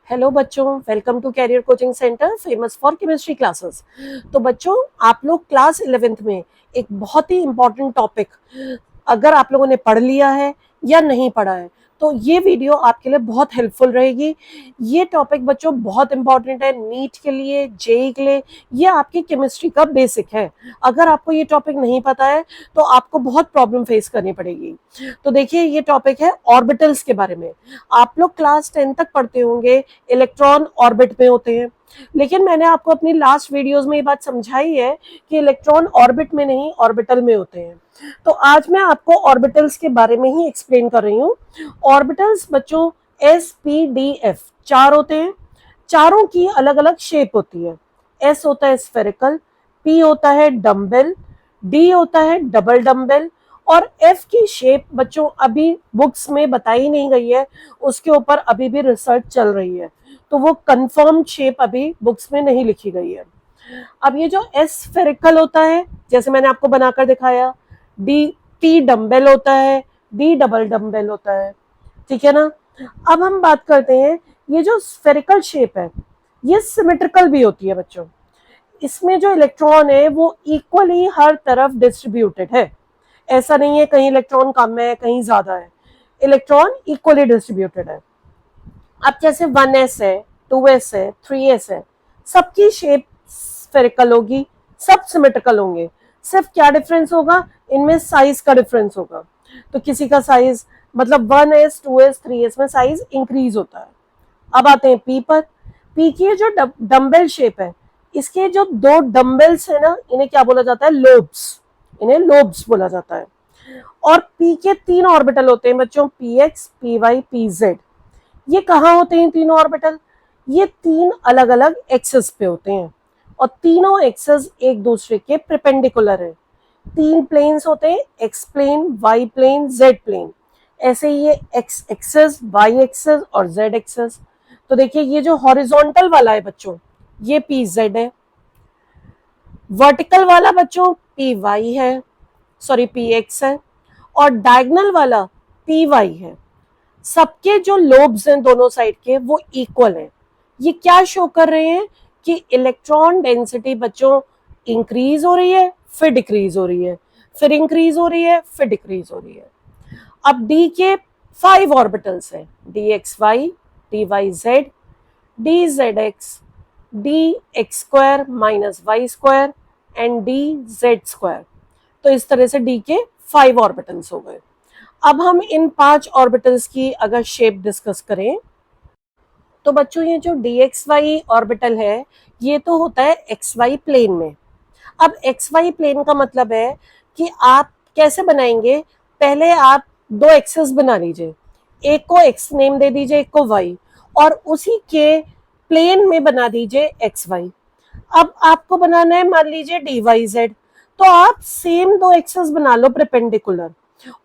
Hello बच्चों, welcome to career coaching centre famous for chemistry classes. तो बच्चों, आप लोग क्लास 11th में एक बहुत ही इम्पॉर्टेंट टॉपिक अगर आप लोगों ने पढ़ लिया है या नहीं पढ़ा है तो ये वीडियो आपके लिए बहुत हेल्पफुल रहेगी। ये टॉपिक बच्चों बहुत इंपॉर्टेंट है नीट के लिए, जेई के लिए। ये आपकी केमिस्ट्री का बेसिक है। अगर आपको ये टॉपिक नहीं पता है तो आपको बहुत प्रॉब्लम फेस करनी पड़ेगी। तो देखिए, ये टॉपिक है ऑर्बिटल्स के बारे में। आप लोग क्लास 10 तक पढ़ते होंगे इलेक्ट्रॉन ऑर्बिट में होते हैं, लेकिन मैंने आपको अपनी लास्ट वीडियोस में ये बात समझाई है कि इलेक्ट्रॉन ऑर्बिट में नहीं, ऑर्बिटल में होते हैं। तो आज मैं आपको ऑर्बिटल्स के बारे में ही एक्सप्लेन कर रही हूँ। ऑर्बिटल्स बच्चों SPDF चार होते हैं। चारों की अलग अलग शेप होती है। S होता है स्फेरिकल, P होता है डम्बल, D होता है डबल डम्बल और F की शेप बच्चों अभी बुक्स में बताई नहीं गई है, उसके ऊपर अभी भी रिसर्च चल रही है, तो वो कंफर्म शेप अभी बुक्स में नहीं लिखी गई है। अब ये जो S स्फेरिकल होता है, जैसे मैंने आपको बनाकर दिखाया, P डम्बल होता है, D डबल डम्बल होता है, ठीक है ना। अब हम बात करते हैं, ये जो स्फेरिकल शेप है ये सिमेट्रिकल भी होती है बच्चों। इसमें जो इलेक्ट्रॉन है वो इक्वली हर तरफ डिस्ट्रीब्यूटेड है। ऐसा नहीं है कहीं इलेक्ट्रॉन कम है कहीं ज्यादा है, इलेक्ट्रॉन इक्वली डिस्ट्रीब्यूटेड है। अब जैसे 1s है, 2s है, 3s है, सबकी शेप स्फेरिकल होगी, सब सिमेट्रिकल होंगे। सिर्फ क्या डिफरेंस होगा, इनमें साइज का डिफरेंस होगा। तो किसी का साइज मतलब 1s 2s 3s में साइज इंक्रीज होता है। अब आते हैं पी पर। पी की जो डम्बल शेप है, इसके जो दो डम्बल्स है ना, इन्हें क्या बोला जाता है, लोब्स। इन्हें लोब्स बोला जाता है। और पी के तीन ऑर्बिटल होते हैं बच्चों, p x, p y, p z. ये कहाँ होते हैं तीनों ऑर्बिटल, ये तीन अलग अलग एक्सेस पे होते हैं और तीनों एक्सेस एक दूसरे के परपेंडिकुलर है। तीन प्लेन्स होते हैं, x plane, y plane, z plane. ऐसे ही ये एक्स एक्सेस, वाई एक्सेस और जेड एक्सेस। तो देखिए, ये जो हॉरिजॉन्टल वाला है बच्चों, ये पी जेड है। वर्टिकल वाला बच्चों पी वाई है, सॉरी पी एक्स है। और डायगनल वाला पी वाई है। सबके जो लोब्स हैं दोनों साइड के वो इक्वल है। ये क्या शो कर रहे हैं कि इलेक्ट्रॉन डेंसिटी बच्चों इंक्रीज हो रही है, फिर डिक्रीज हो रही है, फिर इंक्रीज हो रही है, फिर डिक्रीज हो रही है। अब डी के 5 ऑर्बिटल्स है, d x y, d y z, d z x, d x square minus y square and d z square. तो इस तरह से डी के 5 ऑर्बिटल्स हो गए। अब हम इन 5 ऑर्बिटल्स की अगर शेप डिस्कस करें तो बच्चों, ये जो डी एक्स वाई ऑर्बिटल है ये तो होता है एक्स वाई प्लेन में। अब एक्स वाई प्लेन का मतलब है कि आप कैसे बनाएंगे, पहले आप दो एक्सेस बना लीजिए, एक को एक्स नेम दे दीजिए, एक को वाई, और उसी के प्लेन में बना दीजिए एक्स वाई। अब आपको बनाना है मान लीजिए डी वाई जेड, तो आप सेम दो एक्सेस बना लो परपेंडिकुलर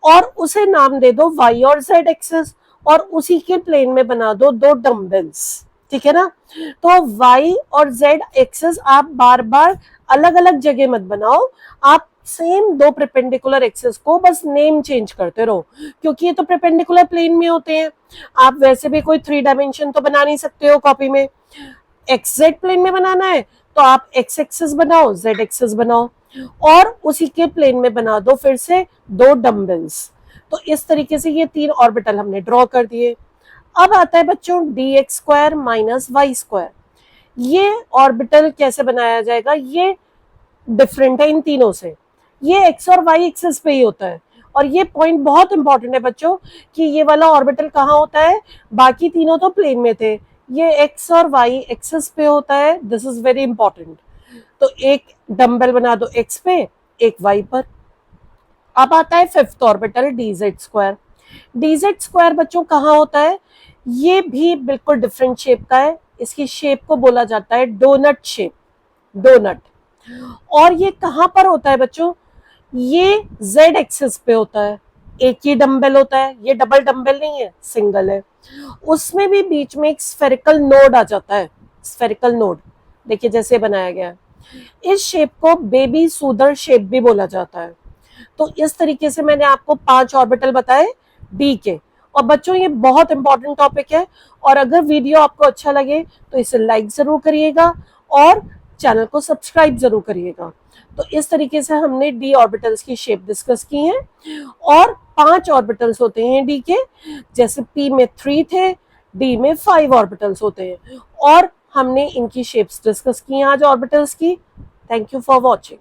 और उसे नाम दे दो वाई और जेड एक्सेस, और उसी के प्लेन में बना दो दो डम्बल्स, ठीक है ना। तो वाई और जेड एक्सेस आप बार बार अलग अलग जगह मत बनाओ, आप सेम दो परपेंडिकुलर एक्सेस को बस नेम चेंज करते रहो, क्योंकि ये तो परपेंडिकुलर प्लेन में होते हैं। आप वैसे भी कोई 3 डायमेंशन तो बना नहीं सकते हो कॉपी में। एक्स जेड प्लेन में बनाना है तो आप एक्स एक्सेस बनाओ, जेड एक्सेस बनाओ और उसी के प्लेन में बना दो फिर से दो डम्बल्स। तो इस तरीके से ये 3 ऑर्बिटल हमने ड्रॉ कर दिए। अब आता है बच्चों d x square minus y square. ये ऑर्बिटल कैसे बनाया जाएगा, ये डिफरेंट है इन तीनों से। ये एक्स और वाई एक्सेस पे ही होता है, और ये पॉइंट बहुत इंपॉर्टेंट है बच्चों कि ये वाला ऑर्बिटल कहाँ होता है, बाकी तीनों तो प्लेन में थे, ये एक्स और वाई एक्सेस पे होता है। This is very important. तो एक डंबल बना दो एक्स पे, एक वाई पर। अब आता है 5th orbital D z square. D z square बच्चों कहाँ होता है, ये भी बिल्कुल डिफरेंट शेप का है। इसकी शेप को बोला जाता है डोनट शेप, डोनट। और ये कहाँ पर होता है बच्चों, ये जेड एक्सिस पे होता है। एक ही डंबल होता है, ये डबल डंबल नहीं है, सिंगल है। उसमें भी बीच में एक स्फेरिकल नोड आ जाता है, स्फेरिकल नोड देखिए जैसे बनाया गया है। इस शेप को बेबी सूदर शेप भी बोला जाता है। तो इस तरीके से मैंने आपको 5 ऑर्बिटल बताए डी के, और बच्चों ये बहुत इंपॉर्टेंट टॉपिक है, और अगर वीडियो आपको अच्छा लगे तो इसे लाइक जरूर करिएगा और चैनल को सब्सक्राइब जरूर करिएगा। तो इस तरीके से हमने डी ऑर्बिटल्स की शेप डिस्कस की है, और 5 ऑर्बिटल्स होते हैं डी के, जैसे पी में 3 थे, डी में 5 ऑर्बिटल्स होते हैं, और हमने इनकी शेप्स डिस्कस की हैं आज ऑर्बिटल्स की। Thank you for watching.